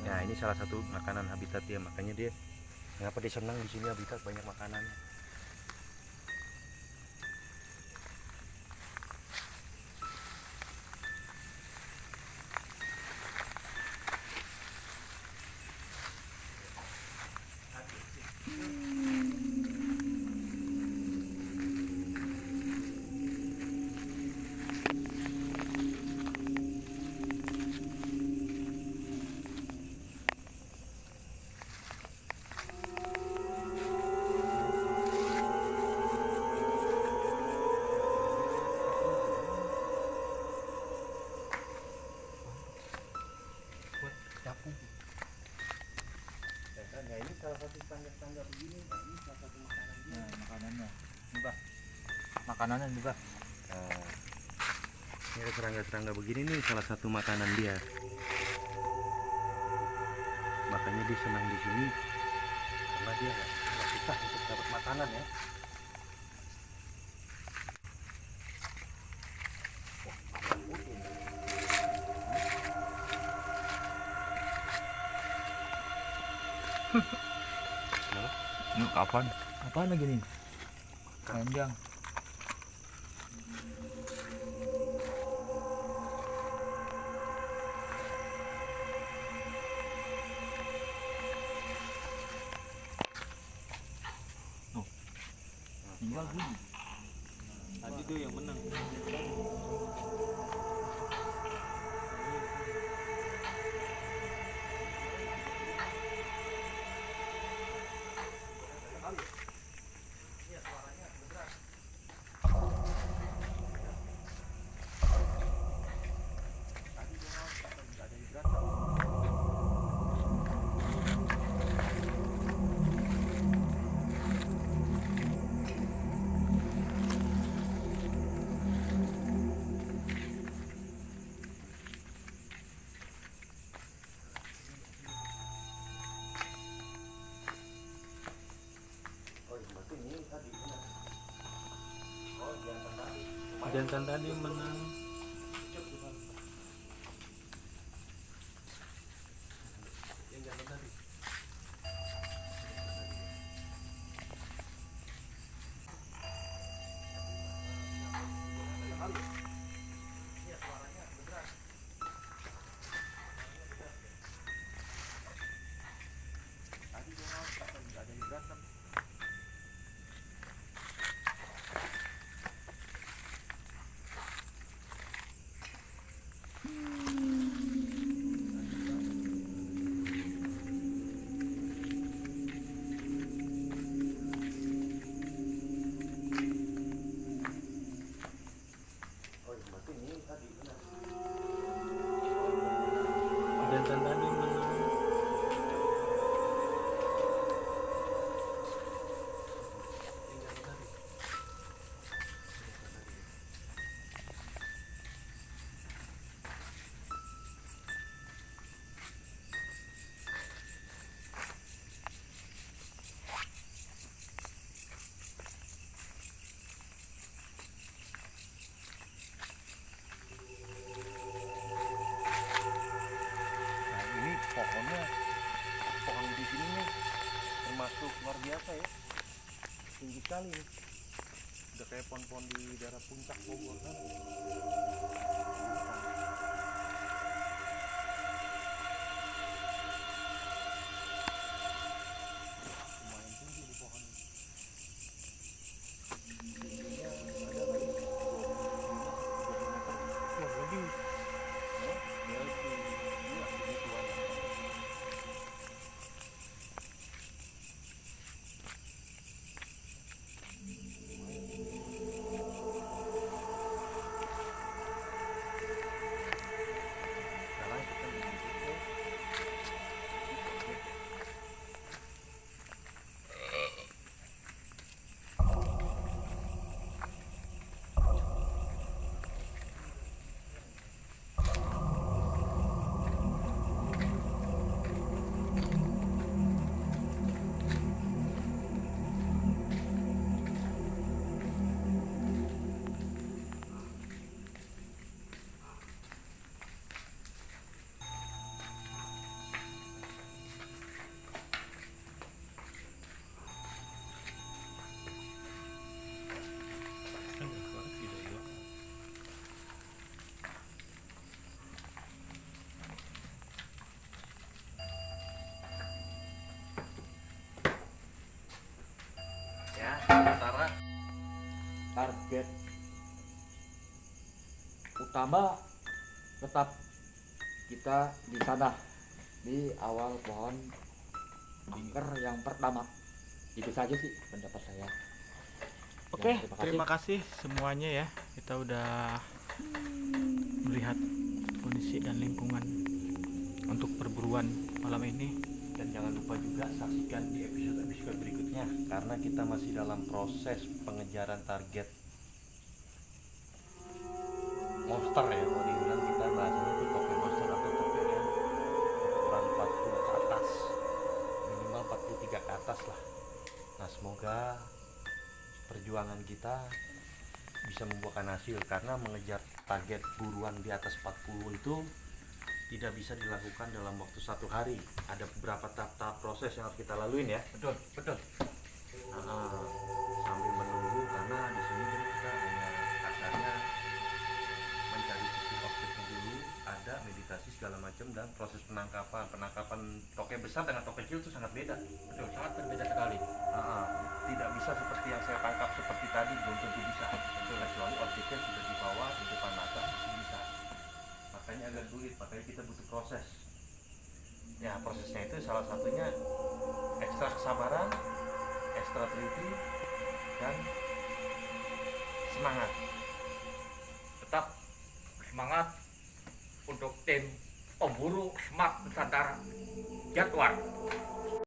Ya, ini salah satu makanan habitat dia, makanya dia kenapa dia senang di sini habitat banyak makanannya. makanannya juga. Nah, ini ada serangga-serangga begini nih, salah satu makanan dia. Makanya dia senang di sini karena dia nggak susah untuk dapat makanan ya. Ini kapan? Apaan lagi nih? Panjang. Tinggal bunyi. Tadi tuh yang menang. Jantan tadi menang. Jantan tadi menang. Nah, ini pohonnya, pohon di sini nih termasuk luar biasa ya, tinggi sekali nih, udah kayak pohon-pohon di daerah puncak Bogor kan. Lumayan tinggi di pohon ini. Tingginya ada kali 20 meter. Wah, lebih. Ya, dia itu iya begituan. Sekarang kita menuju ke ya, sementara Target utama tetap kita di sana, di awal pohon angker yang pertama. Itu saja sih pendapat saya. Oke, Ya, terima kasih semuanya ya. Kita udah melihat kondisi dan lingkungan untuk perburuan malam ini. dan jangan lupa juga saksikan di episode berikutnya karena kita masih dalam proses pengejaran target monster ya, kalau dibilang kita bahasanya itu toke monster atau toke yang ukuran 40 ke atas, minimal 43 ke atas lah. Nah semoga perjuangan kita bisa membuahkan hasil, karena mengejar target buruan di atas 40 itu tidak bisa dilakukan dalam waktu 1 hari. Ada beberapa tahap-tahap proses yang harus kita laluin ya. Betul, betul. Sambil menunggu, karena di sini kita hanya kasarnya mencari titik objeknya dulu, ada meditasi segala macam, dan proses penangkapan toke besar dengan toke kecil itu sangat beda. Betul, sangat berbeda sekali. Tidak bisa seperti yang saya tangkap seperti tadi, belum tentu bisa. Kecuali objeknya sudah dibawa di depan mata, itu bisa. Makanya agak sulit, makanya kita butuh proses. Ya prosesnya itu salah satunya ekstra kesabaran, ekstra teliti, dan semangat. Tetap semangat untuk tim pemburu Smart Nusantara Jadwal.